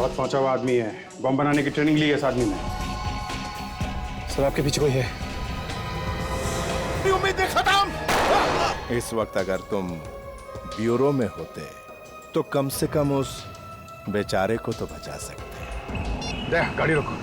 बहुत पहुंचा हुआ आदमी है, बम बनाने की ट्रेनिंग ली है इस आदमी ने। सर आपके पीछे कोई है? उम्मीदें खत्म। इस वक्त अगर तुम ब्यूरो में होते तो कम से कम उस बेचारे को तो बचा सकते। दे गाड़ी रोको।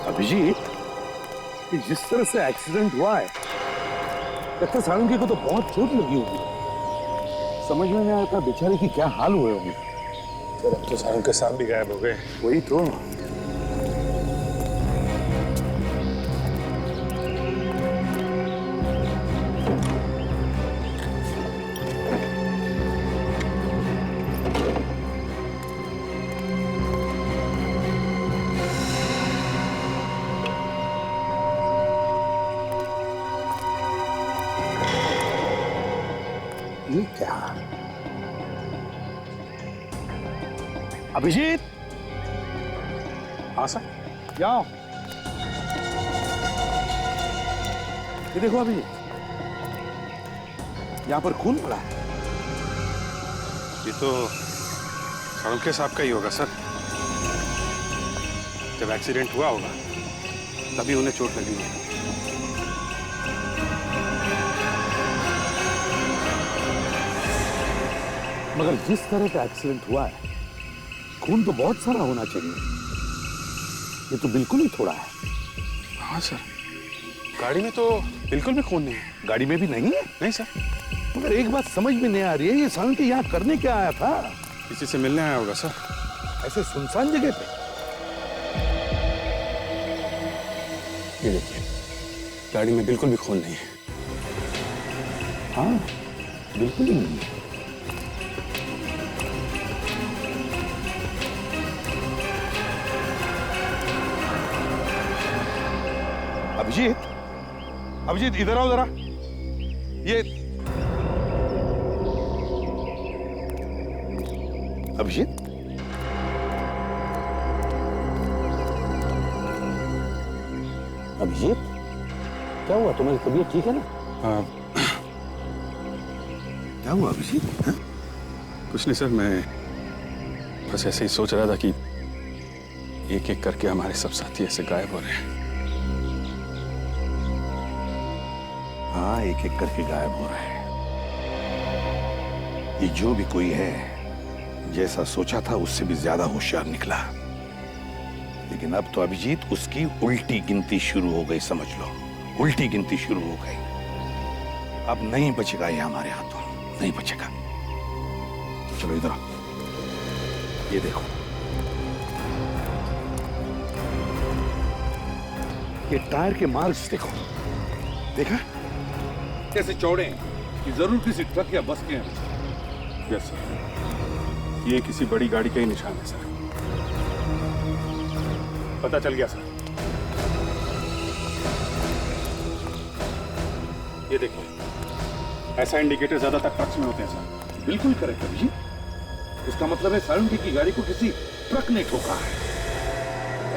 अभिजीत, जिस तरह से एक्सीडेंट हुआ है, लगता सारंगी को तो बहुत चोट लगी होगी। समझ में नहीं आता बेचारे की क्या हाल हुए होंगे। सर अब तो सारंग के साथ भी गायब हो गए। वही तो। ये क्या? अभिजीत, हाँ सर। जाओ। ये देखो अभिजीत, यहां पर खून पड़ा है। ये तो सारंग के साहब का ही होगा सर। जब एक्सीडेंट हुआ होगा तभी उन्हें चोट लगी है। मगर जिस तरह का एक्सीडेंट हुआ है, खून तो बहुत सारा होना चाहिए। ये तो बिल्कुल ही थोड़ा है। हाँ सर, गाड़ी में तो बिल्कुल भी खून नहीं है। गाड़ी में भी नहीं है? नहीं सर। मगर एक बात समझ में नहीं आ रही है, ये सारंगी यहाँ करने क्या आया था? किसी से मिलने आया होगा सर। ऐसे सुनसान जगह पे? ये देखिए, गाड़ी में बिल्कुल भी खून नहीं है। हाँ, बिल्कुल ही नहीं है। अभिजीत, अभिजीत इधर आओ जरा। ये अभिजीत, अभिजीत, क्या हुआ? तुम्हारी तबीयत ठीक है ना? क्या हुआ अभिजीत? कुछ नहीं सर, मैं बस ऐसे ही सोच रहा था कि एक एक करके हमारे सब साथी ऐसे गायब हो रहे हैं। हाँ, एक एक करके गायब हो रहे हैं। ये जो भी कोई है, जैसा सोचा था उससे भी ज्यादा होशियार निकला। लेकिन अब तो अभिजीत उसकी उल्टी गिनती शुरू हो गई, समझ लो। उल्टी गिनती शुरू हो गई। अब नहीं बचेगा ये हमारे हाथों, नहीं बचेगा। चलो इधर आओ। ये देखो, ये टायर के मार्क्स देखो। देखा कैसे चौड़े हैं कि जरूर किसी ट्रक या बस के हैं। यस सर, ये किसी बड़ी गाड़ी का ही निशान है सर। पता चल गया सर। ये देखिए, ऐसा इंडिकेटर ज्यादातर ट्रक्स में होते हैं सर। बिल्कुल करेक्ट अभिजीत। इसका मतलब है सारंगी की गाड़ी को किसी ट्रक ने ठोका है।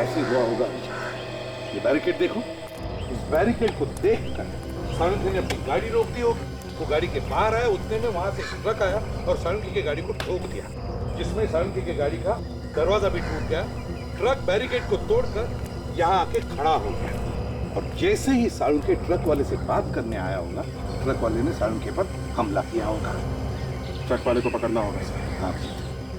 ऐसे हुआ होगा अभिजीत। ये बैरिकेड देखो, इस बैरिकेड को देखकर सारंगी ने अपनी गाड़ी रोक दी होगी। वो गाड़ी के बाहर आया, उतने में वहां से एक ट्रक आया और सारंगी की गाड़ी को ठोक दिया, जिसमें सारंगी की गाड़ी का दरवाजा भी टूट गया। ट्रक बैरिकेड को तोड़कर यहाँ आके खड़ा हो गया और जैसे ही सारंगी ट्रक वाले से बात करने आया होगा, ट्रक वाले ने सारंगी पर हमला किया होगा। ट्रक वाले को पकड़ना होगा सर। हाँ,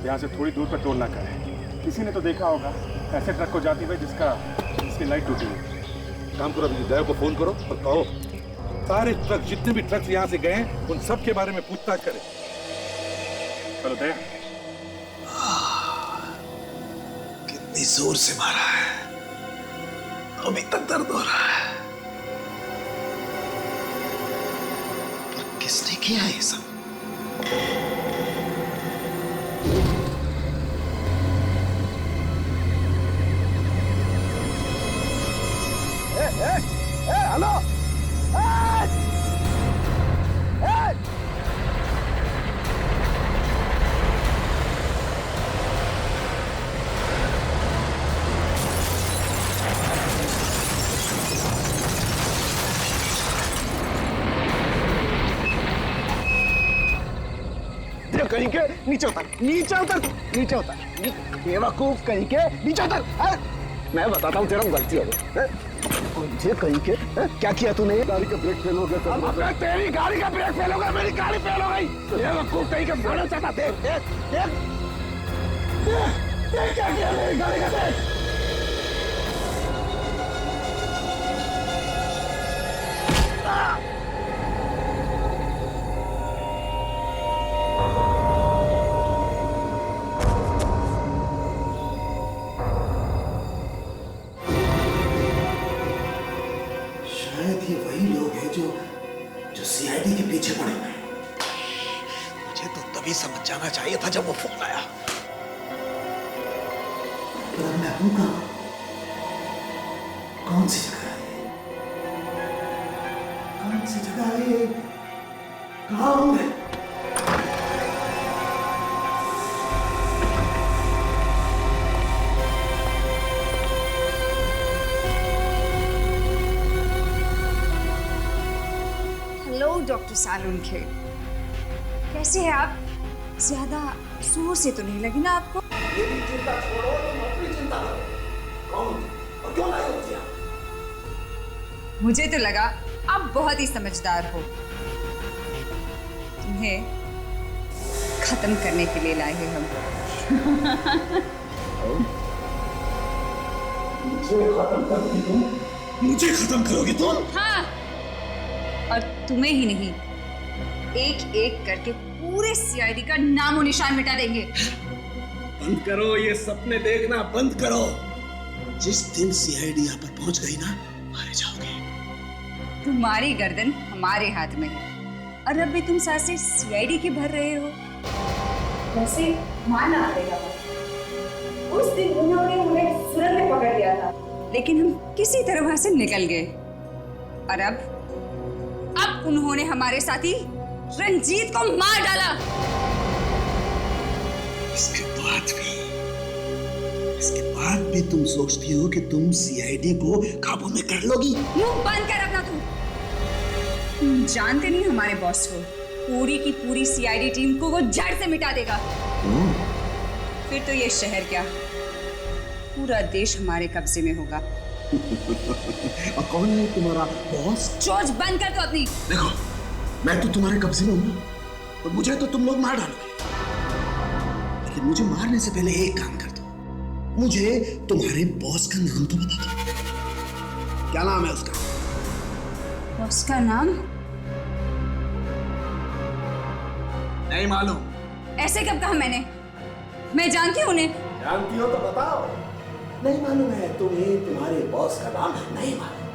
यहाँ से थोड़ी दूर पर टोल नाका है। किसी ने तो देखा होगा ऐसे ट्रक को जाते हुए जिसकी लाइट टूटी हुई। काम करो अभी, ड्राइवर को फोन करो और कहो सारे ट्रक, जितने भी ट्रक यहाँ से गए हैं, उन सब के बारे में पूछताछ करें। चलो दया। कितनी जोर से मारा है, अभी तक दर्द हो रहा है। पर किसने किया ये सब? कहीं के, नीचे उतर, नीचे उतर, नीचे उतर, बेवकूफ कहीं के, नीचे उतर। मैं बताता हूँ तेरा गलती हो गई, मुझे कहीं के क्या किया तूने? गाड़ी का ब्रेक फेल हो गया। तेरी गाड़ी का ब्रेक फेल हो गया, मेरी गाड़ी फेल हो गई। बेवकूफ कहीं के, बड़ा चाहता। देख देख देख देख क्या किया मेरी गाड़ी का, देख। शायद ये वही लोग हैं जो सीआईडी के पीछे पड़े हुए हैं। मुझे तो तभी समझ जाना चाहिए था जब वो फोन आया। पर अब मैं हूं कहां? कौन सी जगह है? कौन सी जगह है? कहां हूं मैं? डॉक्टर सालुनखेड़, कैसे हैं आप? ज्यादा जोर से तो नहीं लगी ना आपको? मेरी चिंता छोड़ो, तुम अपनी चिंता करो। कौन और क्यों लाई हो दिया? मुझे तो लगा आप बहुत ही समझदार हो। तुम्हें खत्म करने के लिए लाए हैं हम। मुझे खत्म करोगी तुम? मुझे खत्म करोगी तुम? हाँ, और तुम्हें ही नहीं, एक एक करके पूरे सीआईडी का नामो निशान मिटा देंगे। बंद करो ये सपने देखना, बंद करो। जिस दिन सीआईडी यहाँ पर पहुंच गई ना, मारे जाओगे। तुम्हारी गर्दन हमारे हाथ में है और अब भी तुम सांसें सीआईडी की भर रहे हो। वैसे मानना पड़ेगा, उस दिन उन्होंने हमें सुरंग में पकड़ लिया था, लेकिन हम किसी तरह वहां से निकल गए। और अब उन्होंने हमारे साथी रंजीत को मार डाला। इसके बाद भी तुम सोचती हो कि तुम सीआईडी को काबू में कर लोगी? मुंह बंद कर अपना। तुम जानते नहीं हमारे बॉस को, पूरी की पूरी सीआईडी टीम को वो जड़ से मिटा देगा। फिर तो ये शहर क्या, पूरा देश हमारे कब्जे में होगा। और कौन है तुम्हारा बॉस? चोच बंद कर दो अपनी। देखो, मैं तो तुम्हारे कब्जे में हूँ और मुझे तो तुम लोग मार डालोगे, लेकिन मुझे मारने से पहले एक काम कर दो, मुझे तुम्हारे बॉस का नाम तो बता दो। क्या नाम है उसका? बॉस का नाम नहीं मालूम। ऐसे कब कहा मैंने? मैं जानती हूँ उन्हें। जानती हो तो बताओ। नहीं मालूम है तुम्हें तुम्हारे बॉस का नाम? नहीं मालूम।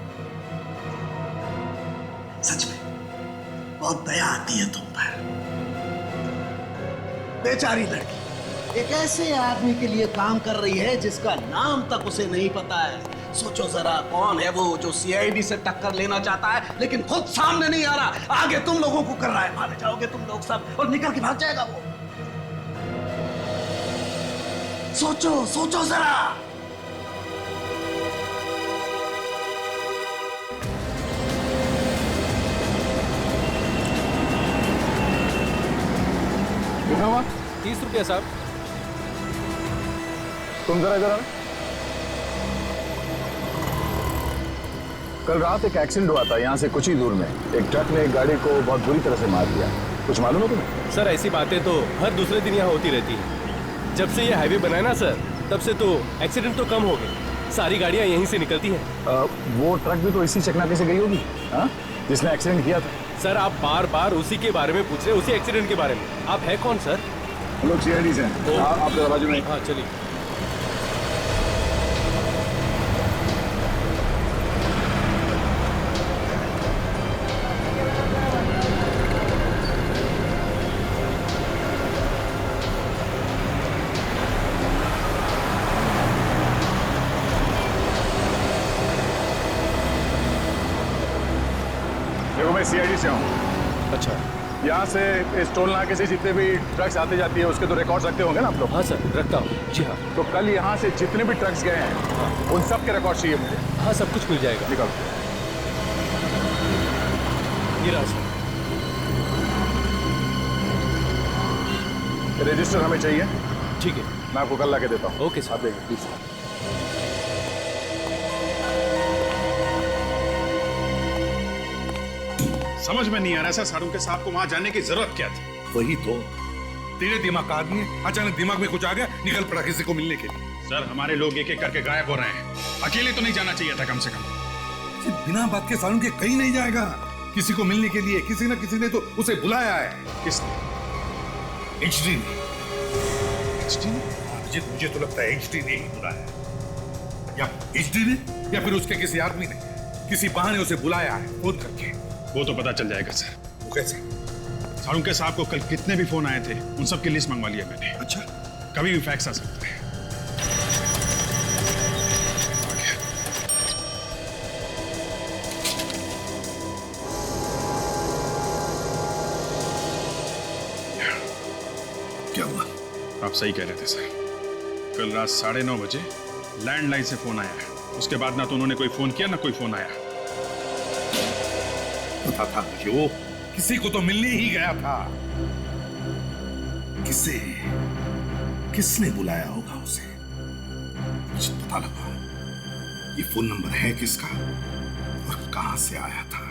सच में बहुत दया आती है तुम पर। बेचारी लड़की एक ऐसे आदमी के लिए काम कर रही है जिसका नाम तक उसे नहीं पता है। सोचो जरा, कौन है वो जो सीआईडी से टक्कर लेना चाहता है लेकिन खुद सामने नहीं आ रहा, आगे तुम लोगों को कर रहा है। मारे जाओगे तुम लोग सब और निकल के भाग जाएगा वो। सोचो सोचो जरा। कितना हुआ? 30 रुपया साहब। तुम जरा इधर आओ। कल रात एक एक्सीडेंट हुआ था यहाँ से कुछ ही दूर में। एक ट्रक ने एक गाड़ी को बहुत बुरी तरह से मार दिया। कुछ मालूम है तुम्हें? सर ऐसी बातें तो हर दूसरे दिन यहाँ होती रहती है। जब से ये हाईवे बनाया ना सर, तब से तो एक्सीडेंट तो कम हो गए। सारी गाड़ियाँ यहीं से निकलती हैं। वो ट्रक भी तो इसी चकनाके से गई होगी, हाँ, जिसने एक्सीडेंट किया था। सर आप बार बार उसी के बारे में पूछ रहे हैं, उसी एक्सीडेंट के बारे में। आप है कौन सर? हम लोग सीआईडी से हैं। आप दरवाजे में। हाँ चलिए। देखो मैं सीआईडी से हूँ। अच्छा। यहाँ से इस टोल नाके से जितने भी ट्रक्स आते जाती है उसके तो रिकॉर्ड रखते होंगे ना आप लोग? हाँ सर रखता हूँ। जी हाँ। तो कल यहाँ से जितने भी ट्रक्स गए हैं उन सब के रिकॉर्ड चाहिए मुझे। हाँ सब कुछ मिल जाएगा। निकालो। ये रहा सर। रजिस्टर हमें चाहिए, ठीक है। मैं आपको कल ला के देता हूँ। Okay sir. आप देखिए प्लीज। समझ में नहीं आ रहा सर, सारुण के साहब को वहां जाने की जरूरत क्या थी? वही तो, तेरे दिमाग का आदमी है, अचानक दिमाग में कुछ आ गया, निकल पड़ा किसी को मिलने के लिए। सर हमारे लोग एक एक करके गायब हो रहे हैं, अकेले तो नहीं जाना चाहिए था कम से कम। बिना बात के सारुण के कहीं नहीं जाएगा, किसी को मिलने के लिए किसी ना किसी ने तो उसे बुलाया है। किसने? एचडी ने। मुझे तो लगता है एचडी ने ही बुलाया, या एचडी ने या फिर उसके किसी आदमी ने किसी बहाने उसे बुलाया है फोन करके। वो तो पता चल जाएगा सर। वो कैसे? सारुण के साहब को कल कितने भी फोन आए थे, उन सब की लिस्ट मंगवा लिया मैंने। अच्छा, कभी भी फैक्स आ सकता है। क्या हुआ? आप सही कह रहे थे सर, कल रात 9:30 बजे लैंडलाइन से फोन आया है, उसके बाद ना तो उन्होंने कोई फोन किया ना कोई फोन आया। पता था मुझे, वो किसी को तो मिलने ही गया था। किसने बुलाया होगा उसे? मुझे पता लगा ये फोन नंबर है किसका और कहां से आया था।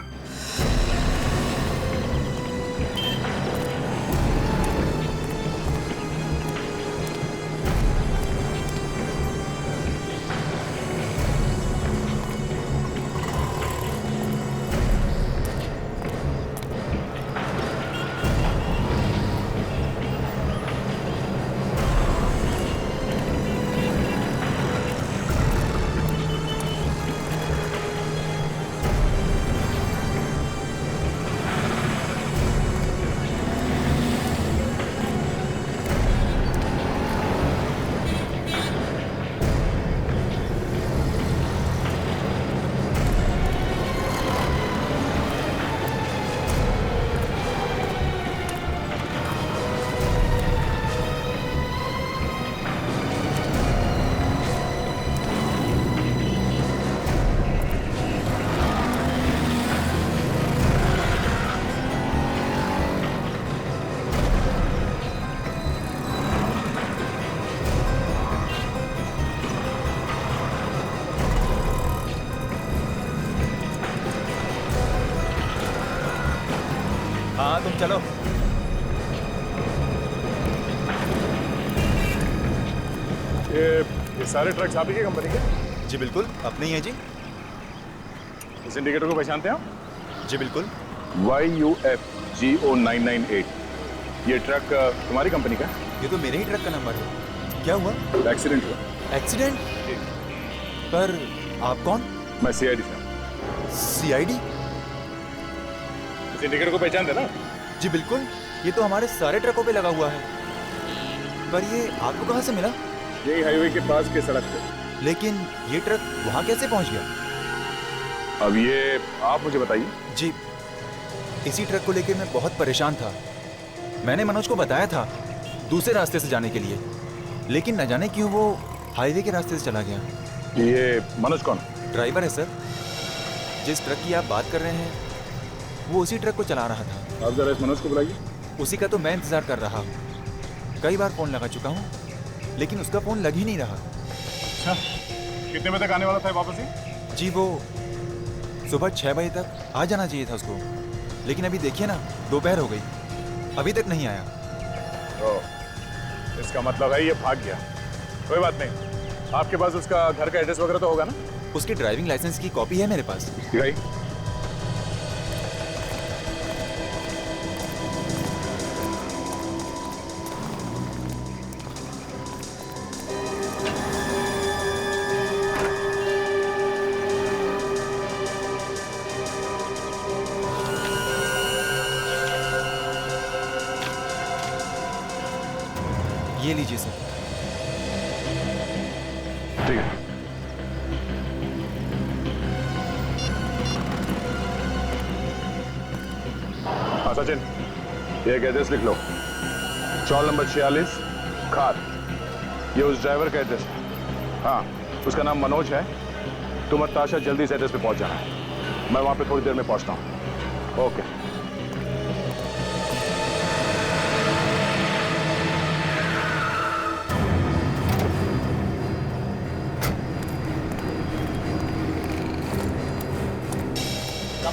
हाँ तुम चलो। ये सारे ट्रक्स आप ही की कंपनी के? जी बिल्कुल, अपने ही है जी। इस इंडिकेटर को पहचानते हैं आप? जी बिल्कुल। YUFGO998, ये ट्रक तुम्हारी कंपनी का? ये तो मेरे ही ट्रक का नंबर है। क्या हुआ? एक्सीडेंट हुआ। एक्सीडेंट? पर आप कौन? मैं CID से। CID? इस इंडिकेटर को पहचानते ना? जी बिल्कुल, ये तो हमारे सारे ट्रकों पे लगा हुआ है। पर ये आपको कहाँ से मिला? यही हाईवे के पास के सड़क पे। लेकिन ये ट्रक वहाँ कैसे पहुँच गया? अब ये आप मुझे बताइए। जी, इसी ट्रक को लेकर मैं बहुत परेशान था। मैंने मनोज को बताया था दूसरे रास्ते से जाने के लिए, लेकिन न जाने क्यों वो हाईवे के रास्ते से चला गया। ये मनोज कौन? ड्राइवर है सर। जिस ट्रक की आप बात कर रहे हैं वो उसी ट्रक को चला रहा था। आप जरा इस मनोज को बुलाइए। उसी का तो मैं इंतजार कर रहा हूँ। कई बार फोन लगा चुका हूँ लेकिन उसका फोन लग ही नहीं रहा। अच्छा, कितने बजे तक आने वाला था वापस? जी वो सुबह 6 बजे तक आ जाना चाहिए था उसको, लेकिन अभी देखिए ना, दोपहर हो गई, अभी तक नहीं आया। इसका मतलब है ये भाग गया। कोई बात नहीं, आपके पास उसका घर का एड्रेस वगैरह तो होगा ना? उसके ड्राइविंग लाइसेंस की कॉपी है मेरे पास। दिखाइए। ये लीजिए सर। ठीक है। हाँ सचिन, ये एक एड्रेस लिख लो। चौल नंबर 46 खार। ये उस ड्राइवर का एड्रेस है। हाँ, उसका नाम मनोज है। तुम और ताशा जल्दी इस एड्रेस पे पहुंच जाना। मैं वहां पे थोड़ी देर में पहुंचता हूँ। ओके।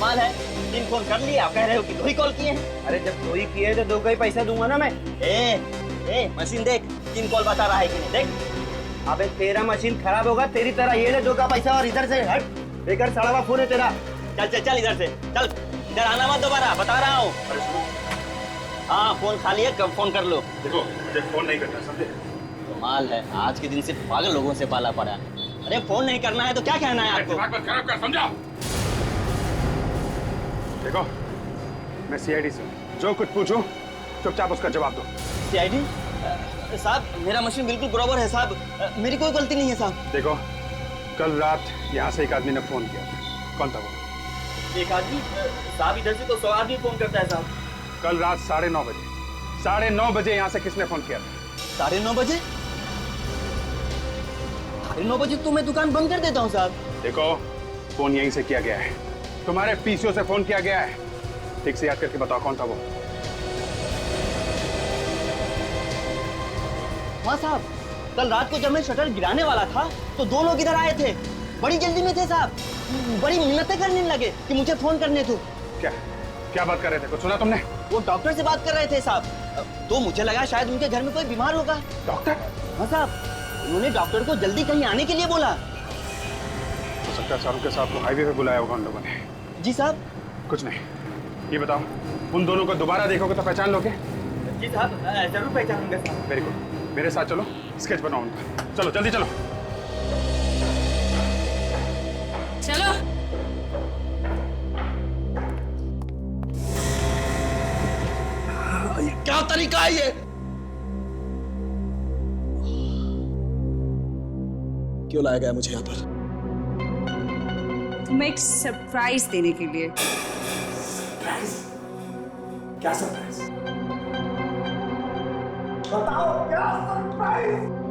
कमाल है, 3 फोन कर लिए, आप कह रहे हो कि 2 ही कॉल किए हैं। अरे जब 2 ही किए तो 2 का ही पैसा दूंगा ना मैं। ए मशीन देख, 3 कॉल बता रहा है कि नहीं, देख। अबे तेरा मशीन खराब होगा, तेरी तरह ये ले 2 का पैसा और इधर से हट, बेकार सड़ा हुआ फोन है तेरा। चल इधर से, चल इधर आना मत दोबारा, बता रहा हूँ। हाँ फोन खाली है, कब फोन कर लो। देखो मुझे फोन नहीं करना, समझे? कमाल है, आज के दिन सिर्फ पागल लोगों से पाला पड़ा। अरे फोन नहीं करना है तो क्या कहना है आपको? दिमाग मत खराब कर, समझा? देखो मैं सीआईडी से हूं, जो कुछ पूछूं चुपचाप उसका जवाब दो। सीआईडी साहब, मेरा मशीन बिल्कुल बराबर है साहब, मेरी कोई गलती नहीं है साहब। देखो कल रात यहाँ से एक आदमी ने फोन किया था, कौन था वो? एक आदमी साहब, इधर से तो 100 आदमी फोन करता है साहब। कल रात 9:30 बजे यहाँ से किसने फोन किया था? 9:30 बजे? 9:30 बजे तो मैं दुकान बंद कर देता हूँ साहब। देखो फोन यहीं से किया गया है, तुम्हारे पीसीओ से फोन किया गया है, ठीक से याद करके बताओ कौन था वो? हाँ साहब, कल रात को जब मैं शटर गिराने वाला था तो 2 लोग इधर आए थे, बड़ी जल्दी में थे साहब, बड़ी मिन्नतें करने लगे कि मुझे फोन करने दो। क्या बात कर रहे थे, कुछ सुना तुमने? वो डॉक्टर से बात कर रहे थे साहब, तो मुझे लगा शायद उनके घर में कोई बीमार होगा। डॉक्टर? हाँ साहब, उन्होंने डॉक्टर को जल्दी कहीं आने के लिए बोला। हो सकता है शाहरुख के साथ को हाईवे पे बुलाया होगा उन लोगों ने। जी साहब। कुछ नहीं, ये बताओ उन दोनों को दोबारा देखोगे तो पहचान लोगे? जी साहब, जरूर पहचानूंगा साहब। वेरी गुड, मेरे साथ चलो, स्केच बनाओ उनका। चलो जल्दी चलो। चलो। क्या तरीका है ये? क्यों लाया गया मुझे यहाँ पर? तुम्हें एक सरप्राइज देने के लिए। सरप्राइज? क्या सरप्राइज? बताओ क्या सरप्राइज?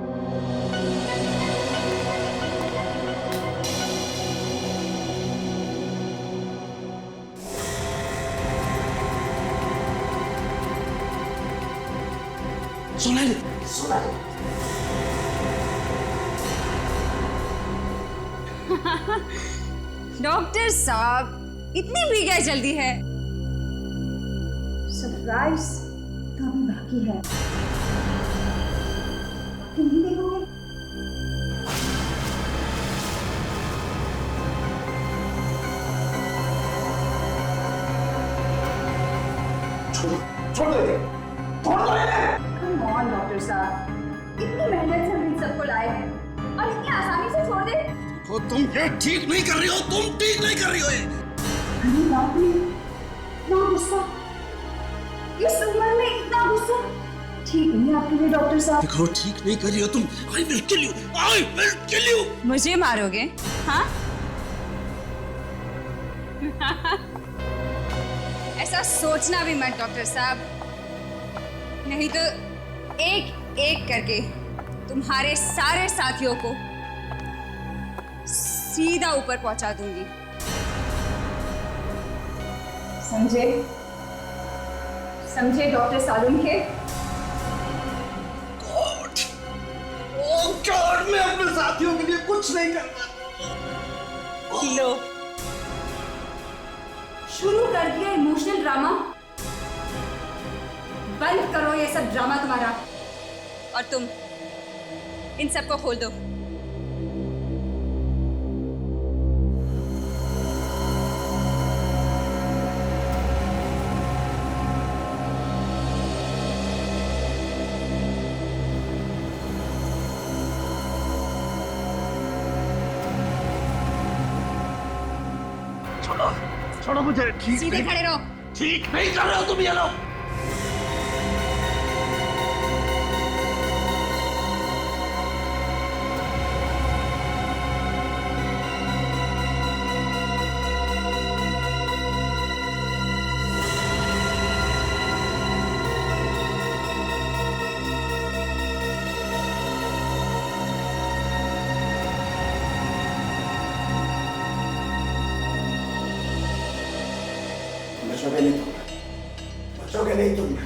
सुना डॉक्टर साहब, इतनी भी क्या जल्दी है? सरप्राइज तो अभी बाकी है। तुम नहीं देखोगे? छोड़ दो, छोड़ दो इन्हें। कम ऑन डॉक्टर साहब, इतनी मेहनत से हम इन सबको लाए हैं और इतनी आसानी से छोड़ दे? तो तुम ये ठीक नहीं कर रही हो, तुम ठीक नहीं कर रही हो ये। अरे बाप रे, इतना गुस्सा, इस उम्र में इतना गुस्सा ठीक नहीं आपके लिए डॉक्टर साहब। देखो ठीक नहीं कर रही हो तुम। I will kill you, I will kill you। मुझे मारोगे? हाँ? ऐसा सोचना भी मत डॉक्टर साहब, नहीं तो एक एक करके तुम्हारे सारे साथियों को सीधा ऊपर पहुंचा दूंगी। समझे? समझे डॉक्टर सालुंखे? गॉड, ओह गॉड, मैं अपने साथियों के लिए कुछ नहीं करता। लो, शुरू कर दिया इमोशनल ड्रामा। बंद करो ये सब ड्रामा तुम्हारा, और तुम इन सबको खोल दो। छोड़ो मुझे। ठीक सीधे नहीं, खड़े रहो। ठीक नहीं कर रहे हो तुम ये लोग। बचोगे नहीं तुम।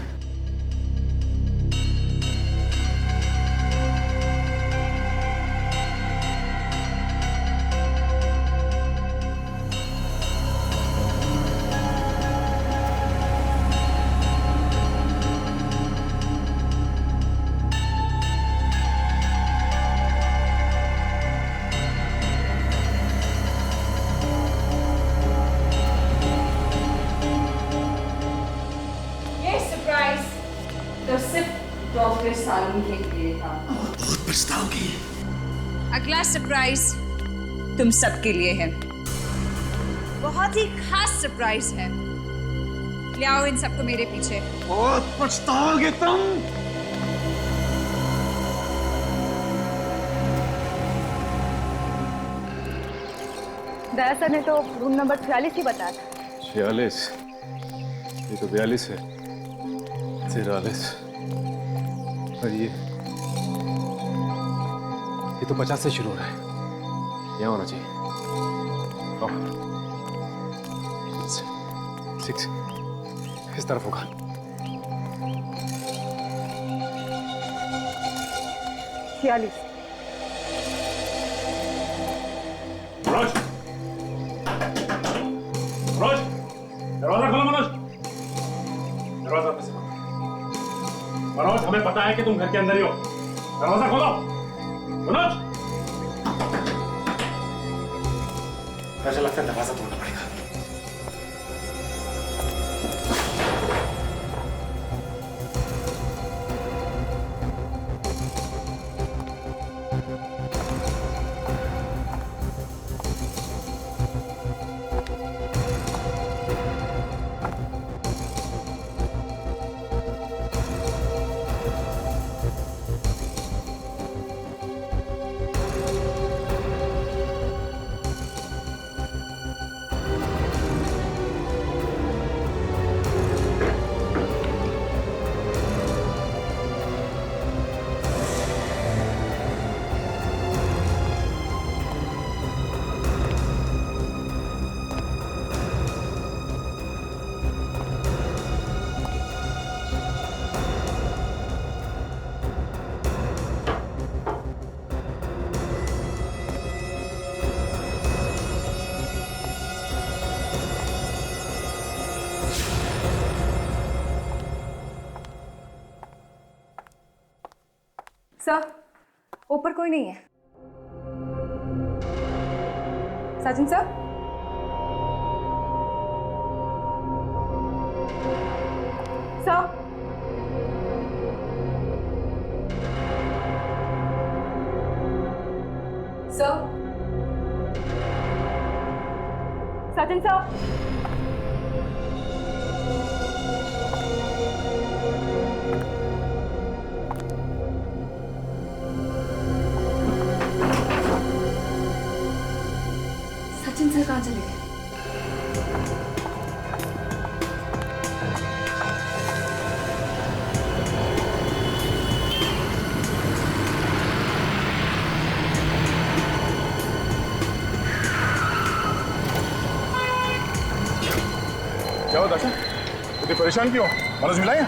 के लिए था। बहुत पछताओगी। अगला सरप्राइज तुम सबके लिए है। बहुत ही खास सरप्राइज है। ले आओ इन सबको मेरे पीछे। बहुत पछताओगे तुम। दया सर ने तो रूम नंबर 46 ही बताया था। 46? ये तो 42 है। 43 और ये तो 50 से शुरू हो रहा है। यहाँ होना चाहिए। 6 इस तरफ होगा। 46। मनोज, मनोज, दरवाजा खोलो मनोज। दरवाजा कैसे खोलो? मनोज, हमें पता है कि तुम घर के अंदर ही हो। दरवाजा खोलो मनोज। मुझे लगता है दरवाजा तोड़ना पड़ेगा। सर, ऊपर कोई नहीं है। साजन सर, सर, सर, साजन सर, सचिन सर कहाँ चले गए? क्या हुआ दर्शन? इतनी परेशान क्यों? मनोज मिला है?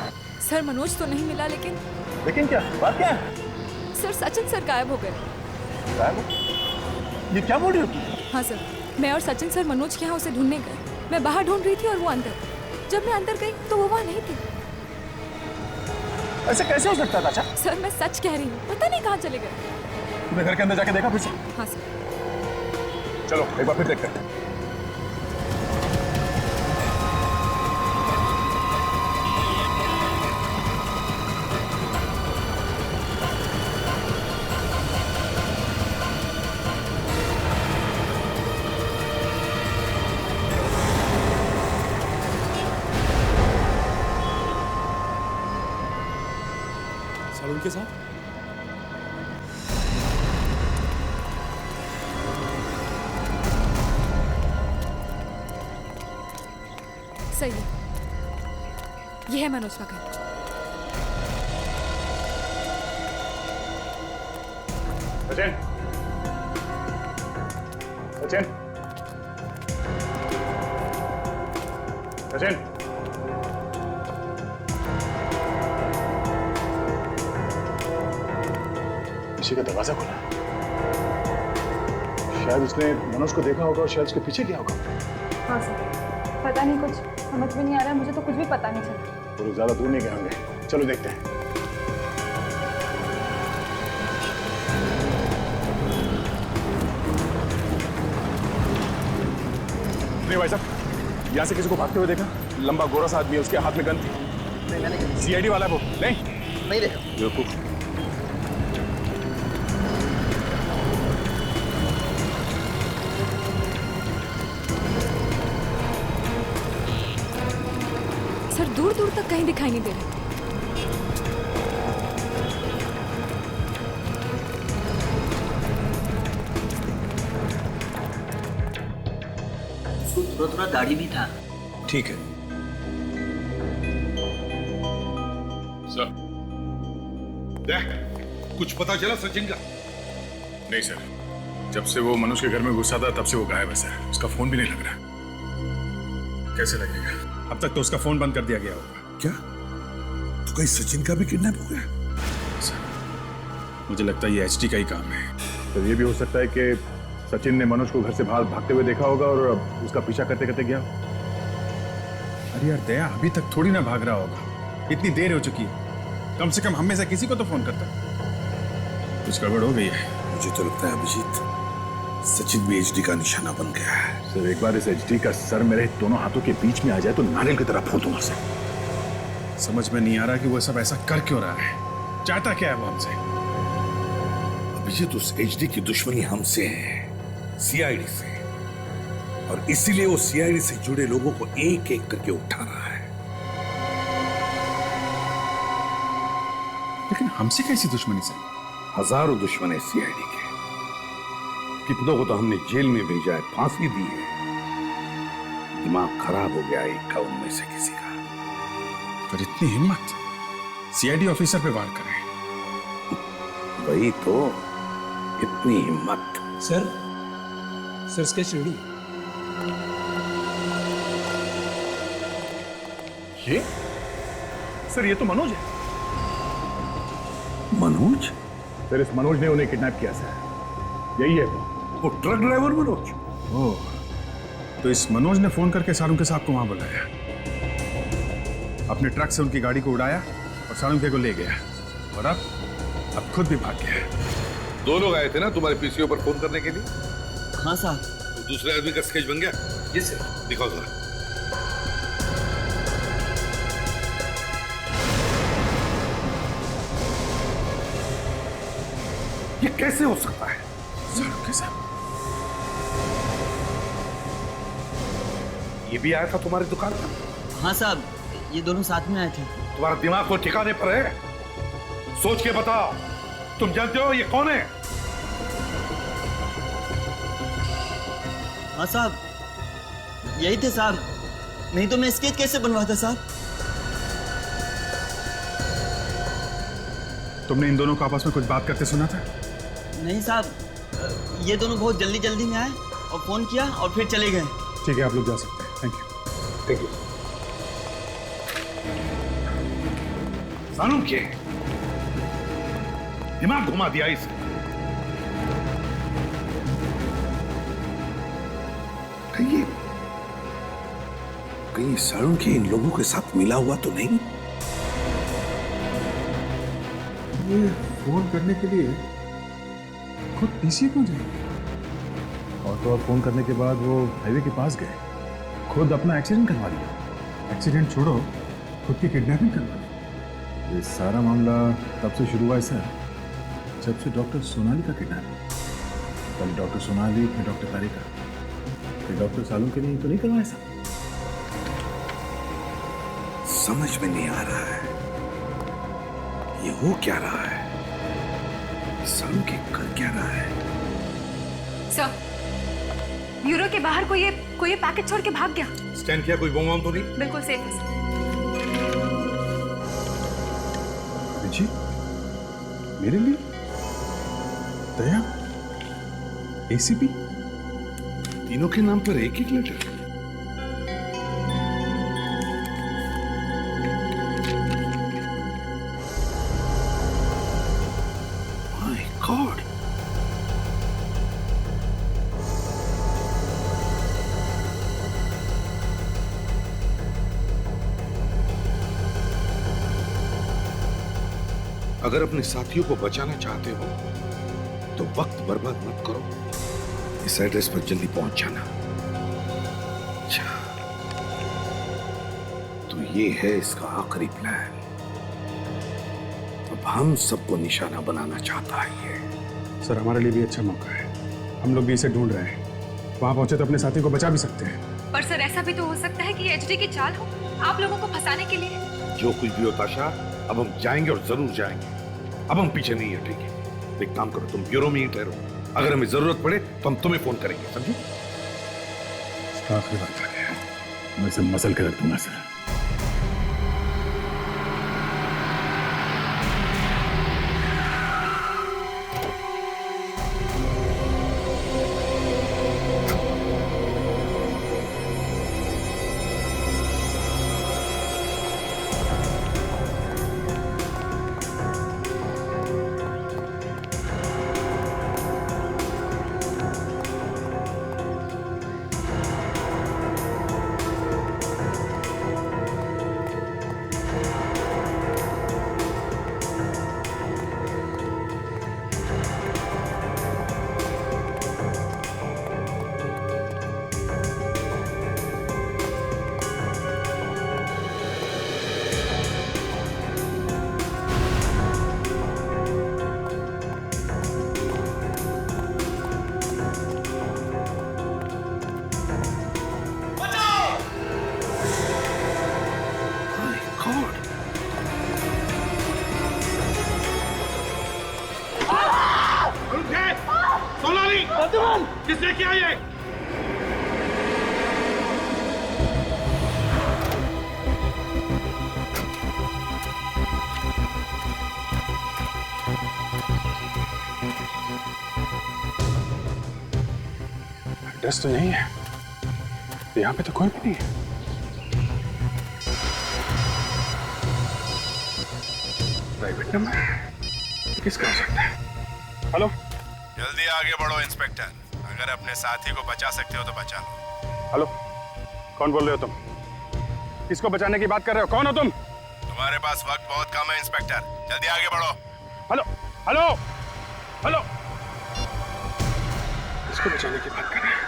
सर मनोज तो नहीं मिला, लेकिन क्या बात क्या है? सर सचिन सर गायब हो गए। ये क्या बोल रही हो तुम? हाँ सर, मैं और सचिन सर मनोज के यहाँ उसे ढूंढने गए। मैं बाहर ढूंढ रही थी और वो अंदर। जब मैं अंदर गई तो वो वहाँ नहीं थी। ऐसे कैसे हो सकता था? सर मैं सच कह रही हूँ, पता नहीं कहाँ चले गए। तुमने घर के अंदर जाके देखा फिर से? हाँ सर। चलो एक बार फिर देखते हैं। सालून के साथ सही है, ये है मनोज का घर। सचिन, सचिन, सचिन, किसी का दरवाजा खुला। शायद उसने मनोज को देखा होगा और शायद उसके पीछे गया होगा। हाँ सर, पता नहीं, कुछ समझ में नहीं आ रहा। मुझे तो कुछ भी पता नहीं चला। वो लोग ज्यादा दूर नहीं गए होंगे। चलो देखते हैं। नहीं भाई साहब, यहाँ से किसी को भागते हुए देखा? लंबा गोरा सा आदमी है, उसके हाथ में गन थी। नहीं, मैंने सीआईडी वाला है वो। नहीं देखा। बेवकूफ, कहीं दिखाई नहीं दे रहे। थोड़ा थोड़ा दाढ़ी भी था। ठीक है। सर, देख, कुछ पता चला सचिन का? नहीं सर, जब से वो मनोज के घर में घुसा था तब से वो गायब है सर। उसका फोन भी नहीं लग रहा। कैसे लगेगा? अब तक तो उसका फोन बंद कर दिया गया होगा। क्या? तो कहीं सचिन का भी किडनैप हो गया? सर, मुझे लगता है ये एचडी का ही काम है। तो ये भी हो सकता है कि सचिन ने मनोज को घर से बाहर भागते हुए देखा होगा और उसका पीछा करते करते गया। अरे यार दया अभी तक थोड़ी ना भाग रहा होगा, इतनी देर हो चुकी है। कम से कम हम में से किसी को तो फोन करता। कुछ गड़बड़ हो गई है। मुझे तो लगता है अभिजीत, सचिन भी एचडी का निशाना बन गया है। सर एक बार इस एचडी का सर मेरे दोनों हाथों के बीच में आ जाए तो नारियल की तरह फोड़ दूंगा सर। समझ में नहीं आ रहा कि वो सब ऐसा कर क्यों रहा है, चाहता क्या है वो हमसे। अभिजीत, उस एचडी की दुश्मनी हमसे है, सीआईडी से, और इसीलिए वो सीआईडी से जुड़े लोगों को एक एक करके उठा रहा है। लेकिन हमसे कैसी दुश्मनी सर? हजारों दुश्मन है सीआईडी के। कितनों को तो हमने जेल में भेजा है, फांसी दी है। दिमाग खराब हो गया एक का उनमें से किसी का। पर इतनी हिम्मत सीआईडी ऑफिसर पे वार करे। वही तो, इतनी हिम्मत। Sir sketch ready. ये सर, ये तो मनोज है। मनोज? सर इस मनोज ने उन्हें किडनैप किया सर। यही है वो ट्रक ड्राइवर मनोज। ओह, तो इस मनोज ने फोन करके सारुंके साहब को वहां बुलाया, अपने ट्रक से उनकी गाड़ी को उड़ाया और सारुंके को ले गया, और अब खुद भी भाग गया। दो लोग आए थे ना तुम्हारे पीसीओ पर फोन करने के लिए? हाँ साहब। तो दूसरे आदमी का स्केच बन गया? जी सर। दिखाओ जरा। ये कैसे हो सकता है? सारुंके साहब, ये भी आया था तुम्हारी दुकान पर? हाँ साहब, ये दोनों साथ में आए थे। तुम्हारा दिमाग को ठिकाने पर है? सोच के बताओ, तुम जानते हो ये कौन है? हाँ साहब, यही थे साहब, नहीं तो मैं स्केच कैसे बनवाता साहब? तुमने इन दोनों को आपस में कुछ बात करते सुना था? नहीं साहब, ये दोनों बहुत जल्दी जल्दी में आए और फोन किया और फिर चले गए। ठीक है, आप लोग जा सकते हैं। Thank you. Thank you. सारुंके, दिमाग घुमा दिया इसे। कहीं सारुंके इन लोगों के साथ मिला हुआ तो नहीं? ये फोन करने के लिए खुद पीसी क्यों जाए? और तो और फोन करने के बाद वो हाईवे के पास गए, खुद अपना एक्सीडेंट करवा लिया। एक्सीडेंट छोड़ो, खुद की किडनैपिंग करवा ली। ये सारा मामला तब से शुरू हुआ है सर, जब से डॉक्टर सोनाली का किडनैप। पहले डॉक्टर सोनाली, फिर डॉक्टर तारिका, फिर डॉक्टर सालुंके ने तो नहीं करवाया सर। समझ में नहीं आ रहा है ये हो क्या रहा है। सारुंके कर क्या रहा है? सर, ब्यूरो के बाहर कोई ये पैकेट छोड़ के भाग गया। स्टैंड किया? कोई बम तो नहीं? बिल्कुल सेफ है सर। जी, मेरे लिए? दया, एसीपी? तीनों के नाम पर एक एक लेटर? My God! अगर अपने साथियों को बचाना चाहते हो तो वक्त बर्बाद मत करो, इस एड्रेस पर जल्दी पहुंच जाना। अच्छा, तो ये है इसका आखिरी प्लान। अब हम सबको निशाना बनाना चाहता है ये। सर, हमारे लिए भी अच्छा मौका है। हम लोग भी इसे ढूंढ रहे हैं। वहां पहुंचे तो अपने साथी को बचा भी सकते हैं। पर सर, ऐसा भी तो हो सकता है कि ये एचडी की चाल हो, आप लोगों को फंसाने के लिए। जो कुछ भी होता शाह, अब हम जाएंगे और जरूर जाएंगे। अब हम पीछे नहीं हटेंगे। एक काम करो, तुम ब्यूरो में ही ठहरो। अगर हमें जरूरत पड़े तो हम तुम्हें फोन करेंगे, समझी? इसका आखिरी वक्त आ गया, मैं इसे मसल के रख दूंगा सर। किसने किया ये? एड्रेस तो यही है, यहाँ पे तो कोई भी नहीं है। प्राइवेट नंबर किसका हो सकता है? हेलो, जल्दी आगे बढ़ो इंस्पेक्टर। अगर अपने साथी को बचा सकते हो तो बचा लो। हेलो, कौन बोल रहे हो तुम? किसको बचाने की बात कर रहे हो? कौन हो तुम? तुम्हारे पास वक्त बहुत कम है इंस्पेक्टर, जल्दी आगे बढ़ो। हेलो हेलो हेलो, किसको बचाने की बात कर रहे हैं?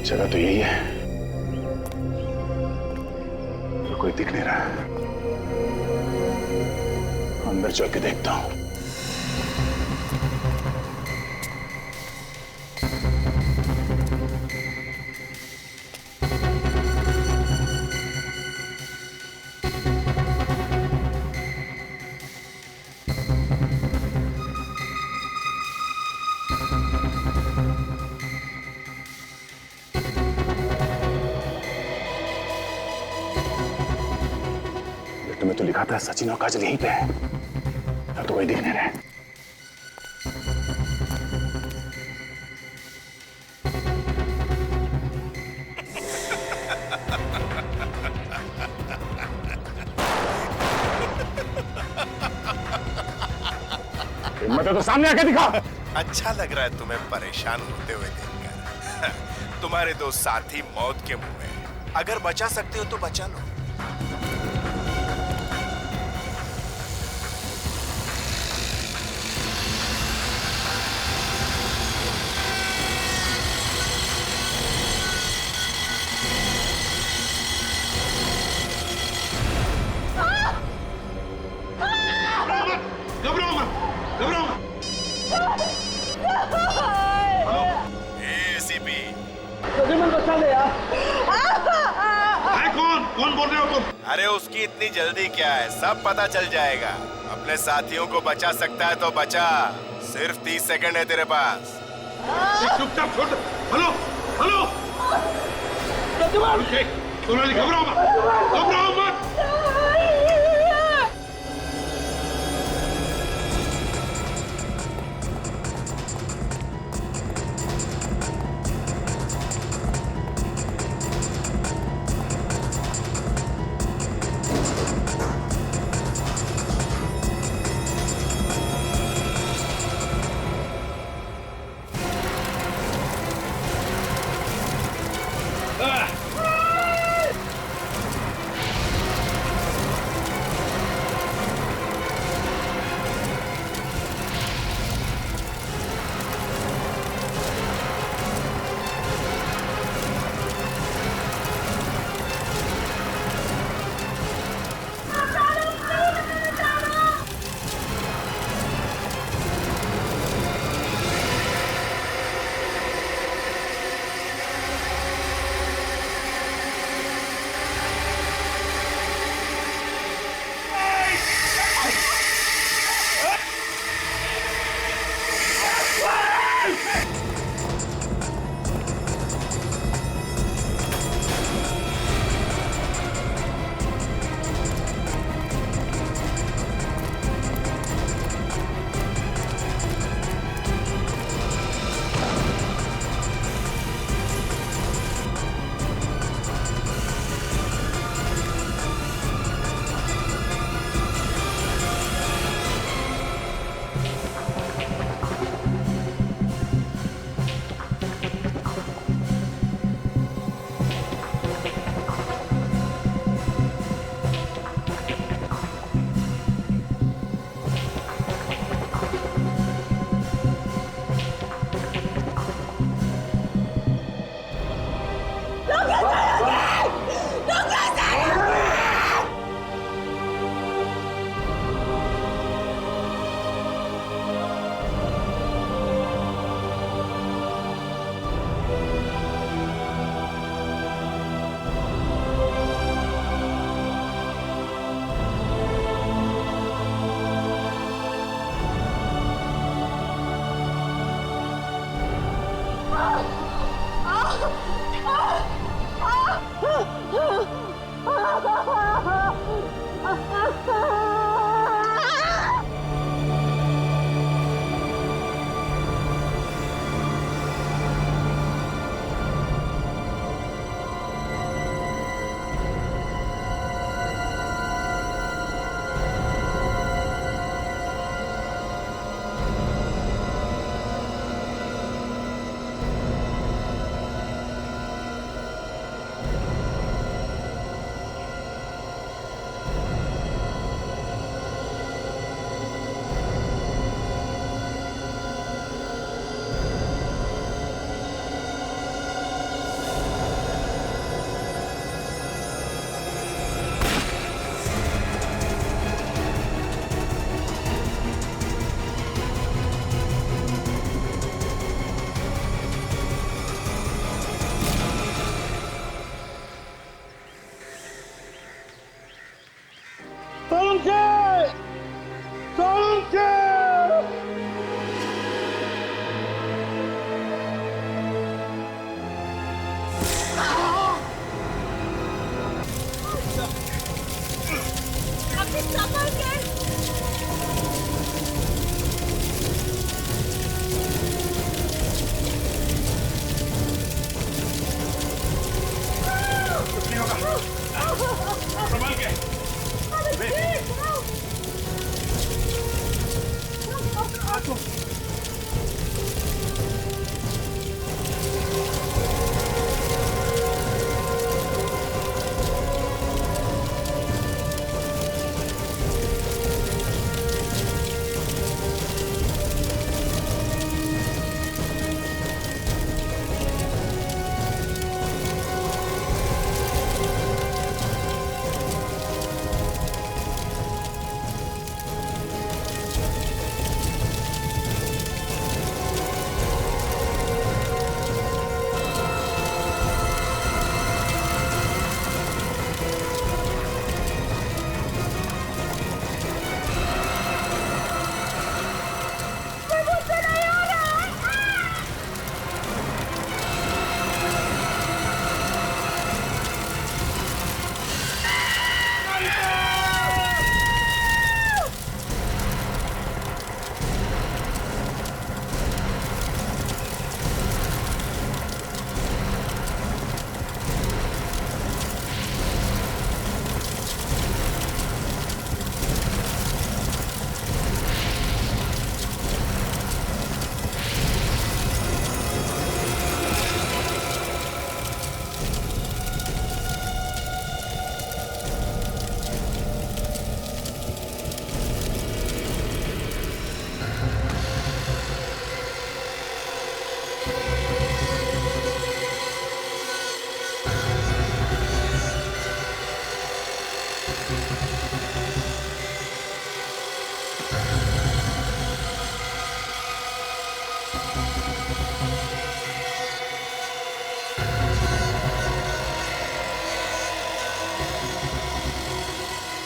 जगह तो यही है, तो कोई दिख नहीं रहा। अंदर चल के देखता हूं। में तो लिखा था सचिन और काजल यहीं पे है, अब तो कोई दिख नहीं रहा है। हिम्मत है तो सामने आके दिखा। अच्छा लग रहा है तुम्हें परेशान होते हुए देखकर। तुम्हारे दो साथी मौत के मुंह में, अगर बचा सकते हो तो बचा लो। कौन बोल रहे हो तुम? अरे उसकी इतनी जल्दी क्या है, सब पता चल जाएगा। अपने साथियों को बचा सकता है तो बचा, सिर्फ 30 सेकंड है तेरे पास। चुपचाप छोड़। हेलो हेलो, घबराओ मत, घबराओ मत।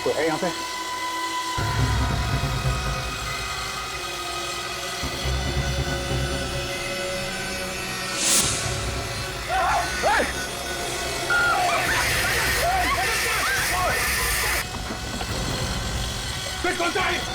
कोई है यहाँ पे? कौन सा है?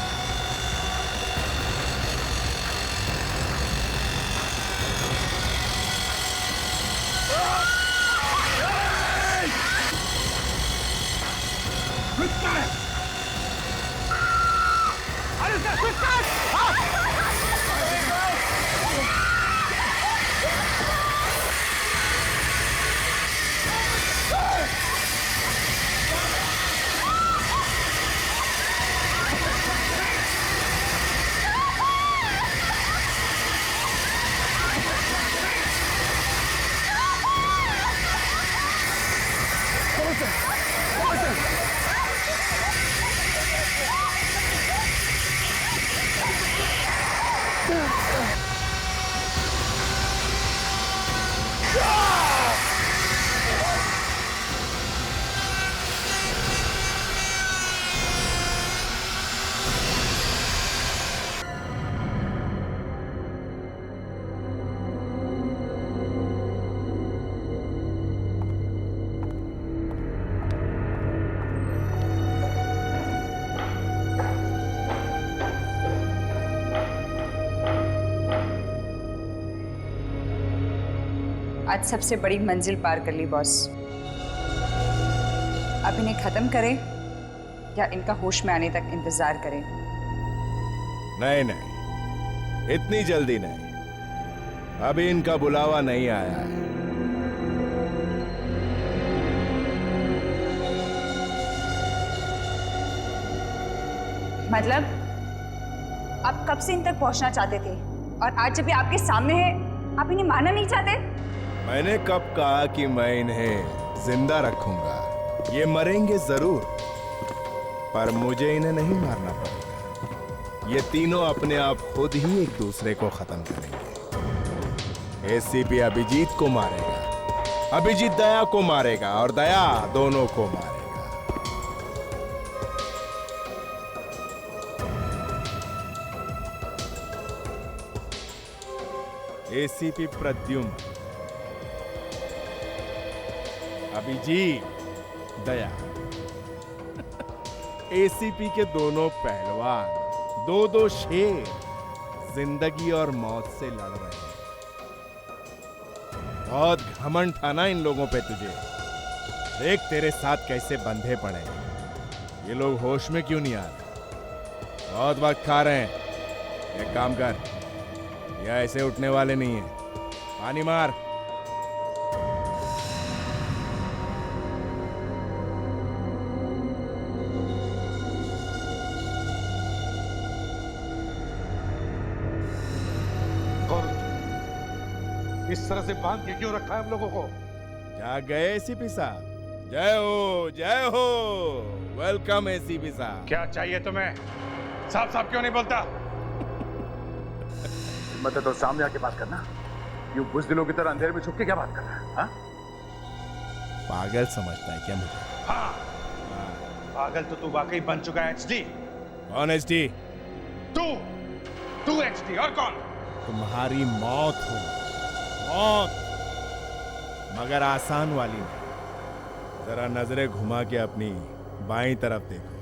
आज सबसे बड़ी मंजिल पार कर ली बॉस। अब इन्हें खत्म करें या इनका होश में आने तक इंतजार करें? नहीं नहीं, इतनी जल्दी नहीं, अभी इनका बुलावा नहीं आया है। मतलब आप कब से इन तक पहुंचना चाहते थे और आज जब ये आपके सामने है आप इन्हें मारना नहीं चाहते? मैंने कब कहा कि मैं इन्हें जिंदा रखूंगा? ये मरेंगे जरूर, पर मुझे इन्हें नहीं मारना पड़ेगा। ये तीनों अपने आप खुद ही एक दूसरे को खत्म करेंगे। एसीपी अभिजीत को मारेगा, अभिजीत दया को मारेगा और दया दोनों को मारेगा। एसीपी प्रद्युम्न, अभिजीत, दया, एसीपी के दोनों पहलवान, दो शेर जिंदगी और मौत से लड़ रहे हैं। बहुत घमंड था ना इन लोगों पे तुझे। देख तेरे साथ कैसे बंधे पड़े। ये लोग होश में क्यों नहीं आ रहे? बहुत वक्त खा रहे हैं। एक काम कर, यह ऐसे उठने वाले नहीं है। पानी मार। इस तरह से बांध के क्यों रखा है हम लोगों को? जा गए एसीपी साहब। जय हो, जय हो। वेलकम एसीपी साहब। क्या चाहिए तुम्हें? साफ साफ क्यों नहीं बोलता? मतलब तो सामने आके बात करना। यूं बुज़दिलों की तरह अंधेरे में छुप के क्या बात कर रहा है? हाँ? पागल समझता है क्या मुझे? हाँ, पागल तो तू वाकई बन चुका है एचडी। कौन एचडी? तू एचडी और कौन? तुम्हारी मौत हो, मौत, मगर आसान वाली नहीं। जरा नजरें घुमा के अपनी बाईं तरफ देखो।